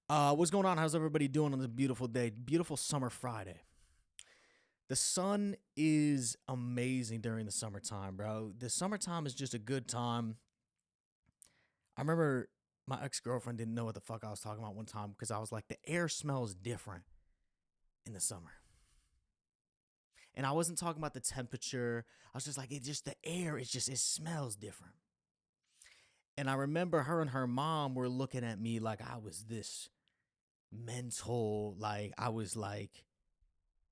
What's going on? How's everybody doing on this beautiful day? Beautiful summer Friday. The sun is amazing during the summertime, bro. The summertime is just a good time. I remember my ex-girlfriend didn't know what the fuck I was talking about one time because I was like, the air smells different in the summer. And I wasn't talking about the temperature. I was just like, the air, it smells different. And I remember her and her mom were looking at me like I was this mental, like I was like,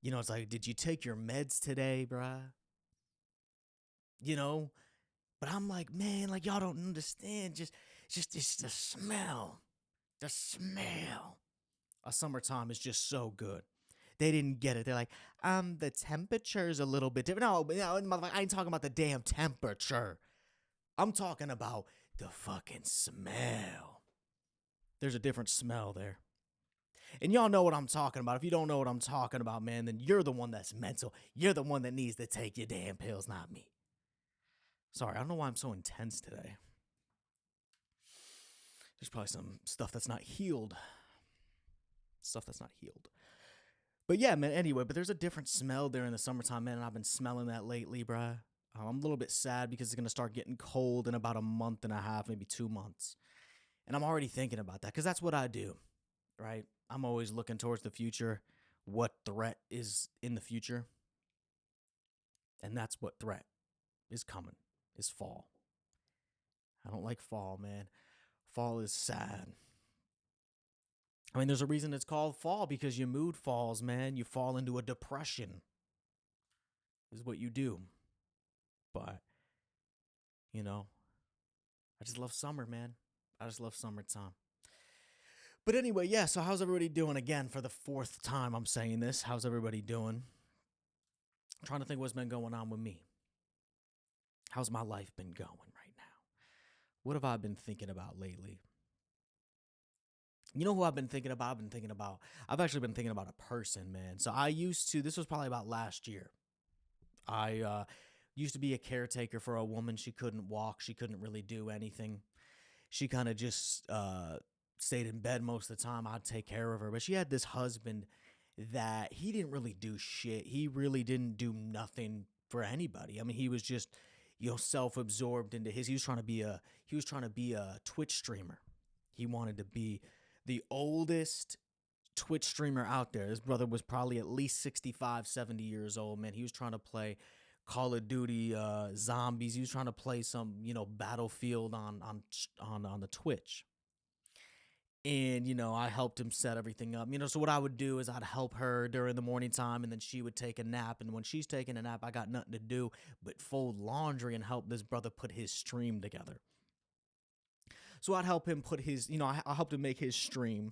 it's like, did you take your meds today, bruh? You know? But I'm like, man, like y'all don't understand. Just it's the smell. The smell. A summertime is just so good. They didn't get it. They're like, the temperature's a little bit different. No, I ain't talking about the damn temperature. I'm talking about the fucking smell. There's a different smell there. And y'all know what I'm talking about. If you don't know what I'm talking about, man, then you're the one that's mental. You're the one that needs to take your damn pills, not me. Sorry, I don't know why I'm so intense today. There's probably some stuff that's not healed. Stuff that's not healed. But yeah, man, anyway, but there's a different smell there in the summertime, man, and I've been smelling that lately, bruh. I'm a little bit sad because it's going to start getting cold in about a month and a half, maybe 2 months. And I'm already thinking about that because that's what I do, right? I'm always looking towards the future, what threat is in the future. And that's what threat is coming, is fall. I don't like fall, man. Fall is sad. I mean, there's a reason it's called fall because your mood falls, man. You fall into a depression, is what you do. But, you know, I just love summer, man. I just love summertime. But anyway, yeah, so how's everybody doing again for the fourth time I'm saying this? How's everybody doing? I'm trying to think what's been going on with me. How's my life been going right now? What have I been thinking about lately? You know who I've been thinking about? I've actually been thinking about a person, man. So this was probably about last year. I used to be a caretaker for a woman. She couldn't walk. She couldn't really do anything. She kind of just stayed in bed most of the time. I'd take care of her. But she had this husband that he didn't really do shit. He really didn't do nothing for anybody. I mean, he was just, self-absorbed into his. He was trying to be a Twitch streamer. He wanted to be the oldest Twitch streamer out there. This brother was probably at least 65, 70 years old, man. He was trying to play Call of Duty Zombies. He was trying to play some, Battlefield on the Twitch. And, I helped him set everything up. So what I would do is I'd help her during the morning time and then she would take a nap. And when she's taking a nap, I got nothing to do but fold laundry and help this brother put his stream together. So I'd help him put his, I helped him make his stream.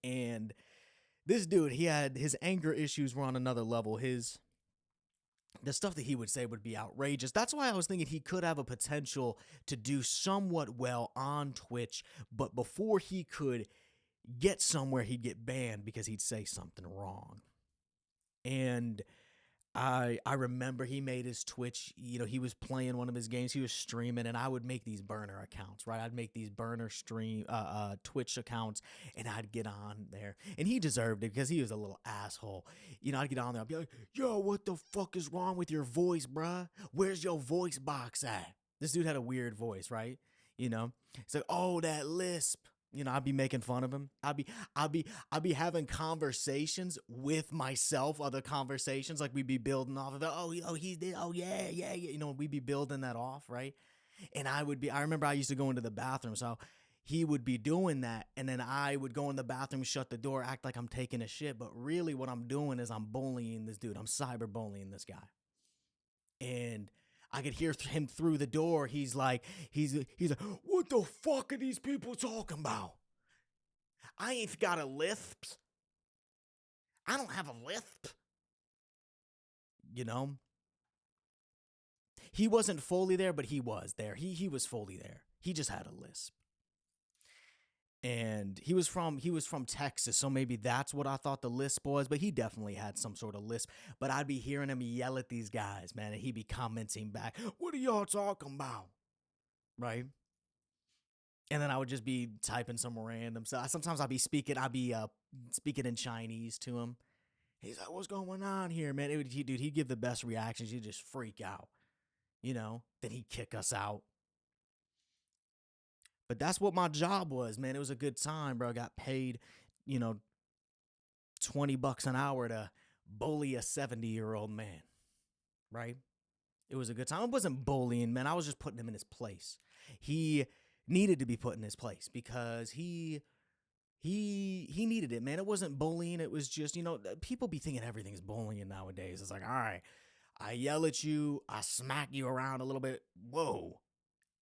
And this dude, his anger issues were on another level. The stuff that he would say would be outrageous. That's why I was thinking he could have a potential to do somewhat well on Twitch, but before he could get somewhere, he'd get banned because he'd say something wrong. And I remember he made his Twitch, he was playing one of his games, he was streaming, and I would make these burner accounts, right? I'd make these burner Twitch accounts, and I'd get on there. And he deserved it because he was a little asshole. I'd get on there, I'd be like, yo, what the fuck is wrong with your voice, bruh? Where's your voice box at? This dude had a weird voice, right? It's like, oh, that lisp. I'd be making fun of him. I'd be having conversations with myself, other conversations, like we'd be building off of it. He's this. Oh, yeah. We'd be building that off, right? And I remember I used to go into the bathroom, so he would be doing that, and then I would go in the bathroom, shut the door, act like I'm taking a shit, but really what I'm doing is I'm bullying this dude. I'm cyberbullying this guy. And I could hear him through the door. He's like, what the fuck are these people talking about? I ain't got a lisp. I don't have a lisp. He wasn't fully there, but he was there. He was fully there. He just had a lisp. And he was from Texas, so maybe that's what I thought the lisp was, but he definitely had some sort of lisp. But I'd be hearing him yell at these guys, man, and he'd be commenting back, what are y'all talking about? Right? And then I would just be typing some random stuff. Sometimes I'd be speaking in Chinese to him. He's like, "What's going on here, man?" Dude, he'd give the best reactions. He'd just freak out, you know. Then he'd kick us out. But that's what my job was, man. It was a good time, bro. I got paid, you know, $20 an hour to bully a 70-year-old man, right? It was a good time. I wasn't bullying, man. I was just putting him in his place. He needed to be put in his place because he needed it, man. It wasn't bullying. It was just, people be thinking everything's bullying nowadays. It's like, all right, I yell at you, I smack you around a little bit. Whoa.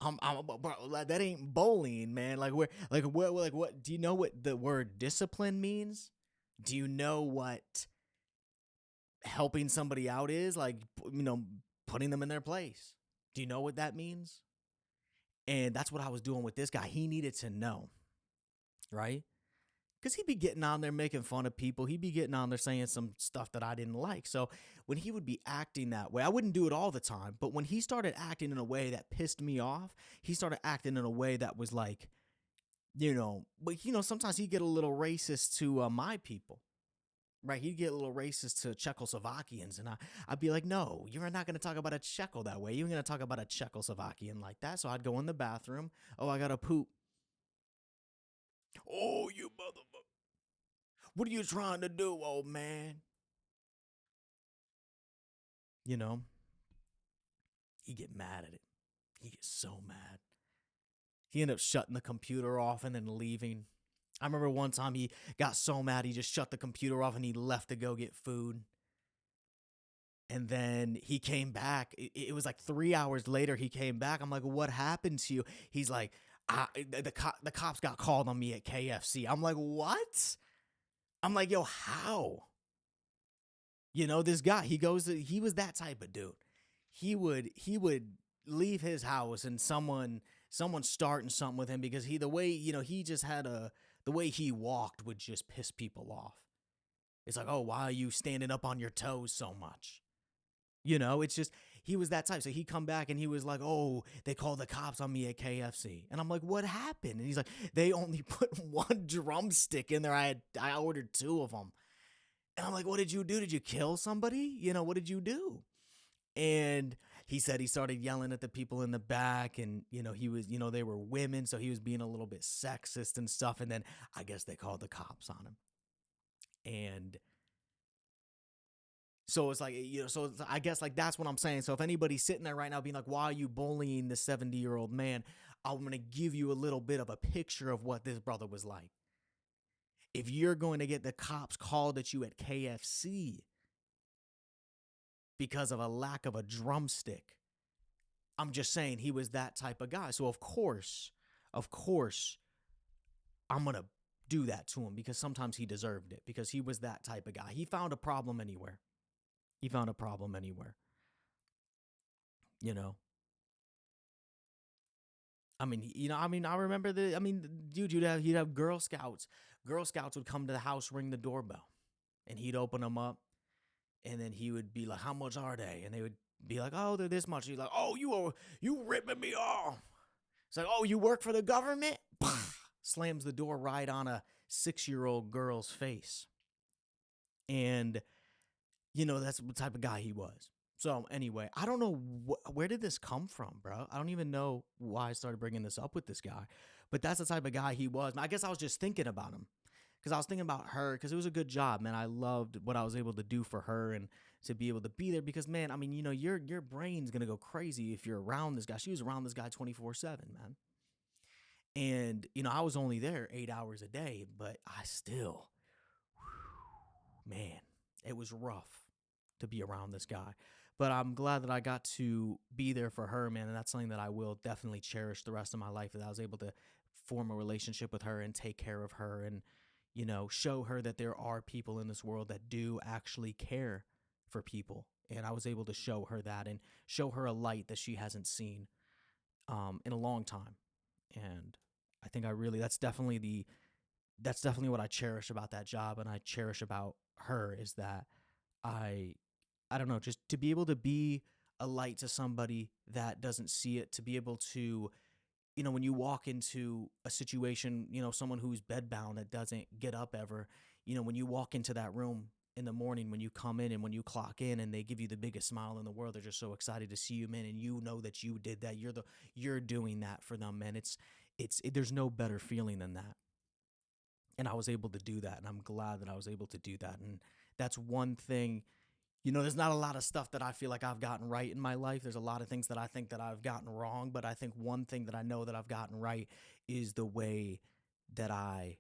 Bro, like, that ain't bullying, man. What? Do you know what the word discipline means? Do you know what helping somebody out is? Like, putting them in their place. Do you know what that means? And that's what I was doing with this guy. He needed to know, right? Because he'd be getting on there making fun of people. He'd be getting on there saying some stuff that I didn't like. So when he would be acting that way, I wouldn't do it all the time. But when he started acting in a way that pissed me off, he started acting in a way that was like, sometimes he'd get a little racist to my people. Right, he'd get a little racist to Czechoslovakians, and I'd be like, no, you're not going to talk about a Czecho that way. You're going to talk about a Czechoslovakian like that. So I'd go in the bathroom. Oh, I got to poop. Oh, you motherfucker. What are you trying to do, old man? You know, he get mad at it. He gets so mad. He ended up shutting the computer off and then leaving. I remember one time he got so mad he just shut the computer off and he left to go get food. And then he came back. It was like 3 hours later he came back. I'm like, what happened to you? He's like, the cops got called on me at KFC. I'm like, what? I'm like, yo, how? This guy, he was that type of dude. He would leave his house and someone starting something with him because the way, he just had the way he walked would just piss people off. It's like, oh, why are you standing up on your toes so much? It's just, he was that type. So he come back and he was like, oh, they called the cops on me at KFC. And I'm like, what happened? And he's like, they only put one drumstick in there. I ordered two of them. And I'm like, what did you do? Did you kill somebody? What did you do? And he said he started yelling at the people in the back and, he was, they were women. So he was being a little bit sexist and stuff. And then I guess they called the cops on him. And so it's like, I guess like that's what I'm saying. So if anybody's sitting there right now being like, why are you bullying the 70-year-old man? I'm going to give you a little bit of a picture of what this brother was like. If you're going to get the cops called at you at KFC because of a lack of a drumstick, I'm just saying he was that type of guy. So of course, I'm going to do that to him because sometimes he deserved it because he was that type of guy. He found a problem anywhere. He found a problem anywhere. I remember dude, he'd have Girl Scouts. Girl Scouts would come to the house, ring the doorbell, and he'd open them up, and then he would be like, "How much are they?" And they would be like, "Oh, they're this much." He's like, "Oh, you ripping me off?" It's like, "Oh, you work for the government?" Slams the door right on a 6-year-old girl's face, and that's the type of guy he was. So anyway, I don't know where did this come from, bro. I don't even know why I started bringing this up with this guy, but that's the type of guy he was. I guess I was just thinking about him because I was thinking about her because it was a good job, man. I loved what I was able to do for her and to be able to be there because, man, your brain's gonna go crazy if you're around this guy. She was around this guy 24/7, man. And I was only there 8 hours a day, but I still, man, it was rough to be around this guy. But I'm glad that I got to be there for her, man. And that's something that I will definitely cherish the rest of my life, that I was able to form a relationship with her and take care of her and, show her that there are people in this world that do actually care for people. And I was able to show her that and show her a light that she hasn't seen in a long time. And I think that's definitely what I cherish about that job. And I cherish about her is that I don't know, just to be able to be a light to somebody that doesn't see it, to be able to when you walk into a situation, someone who's bedbound that doesn't get up ever, when you walk into that room in the morning, when you come in and when you clock in and they give you the biggest smile in the world, they're just so excited to see you, man. And you know that you did that. You're doing that for them, man. There's no better feeling than that. And I was able to do that. And I'm glad that I was able to do that. And that's one thing. There's not a lot of stuff that I feel like I've gotten right in my life. There's a lot of things that I think that I've gotten wrong, but I think one thing that I know that I've gotten right is the way that I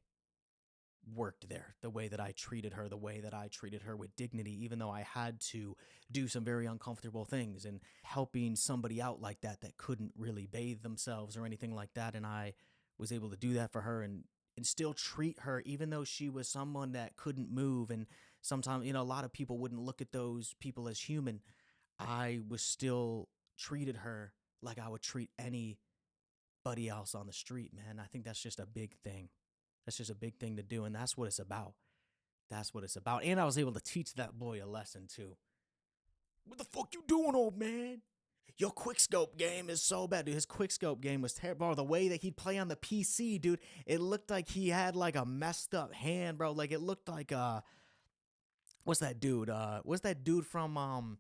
worked there, the way that I treated her, the way that I treated her with dignity, even though I had to do some very uncomfortable things, and helping somebody out like that couldn't really bathe themselves or anything like that. And I was able to do that for her, and still treat her, even though she was someone that couldn't move. And sometimes, a lot of people wouldn't look at those people as human. I was still treated her like I would treat anybody else on the street, man. I think that's just a big thing. That's just a big thing to do, and that's what it's about. That's what it's about. And I was able to teach that boy a lesson too. What the fuck you doing, old man? Your quickscope game is so bad, dude. His quickscope game was terrible. Bro, the way that he'd play on the PC, dude, it looked like he had like a messed up hand, bro. Like it looked like what's that dude? What's that dude from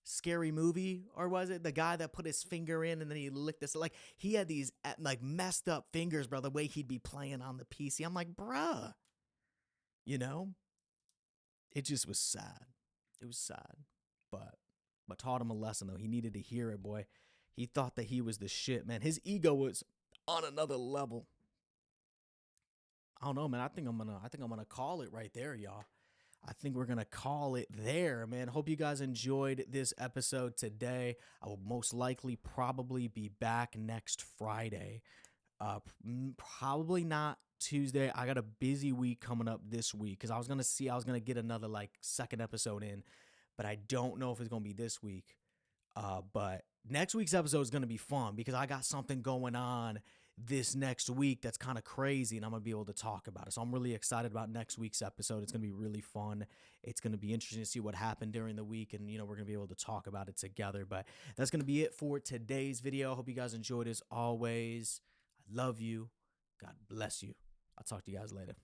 Scary Movie, or was it the guy that put his finger in and then he licked this? Like he had these like messed up fingers, bro. The way he'd be playing on the PC, I'm like, bruh, you know, it just was sad. It was sad, but taught him a lesson though. He needed to hear it, boy. He thought that he was the shit, man. His ego was on another level. I don't know, man. I think I'm gonna call it right there, y'all. I think we're gonna call it there, man. Hope you guys enjoyed this episode today. I will most likely probably be back next Friday. Probably not Tuesday. I got a busy week coming up this week because I was gonna get another like second episode in, but I don't know if it's gonna be this week. But next week's episode is gonna be fun because I got something going on this next week that's kind of crazy, and I'm gonna be able to talk about it. So I'm really excited about next week's episode. It's gonna be really fun. It's gonna be interesting to see what happened during the week, and we're gonna be able to talk about it together. But that's gonna be it for today's video. Hope you guys enjoyed as always. I love you. God bless you. I'll talk to you guys later.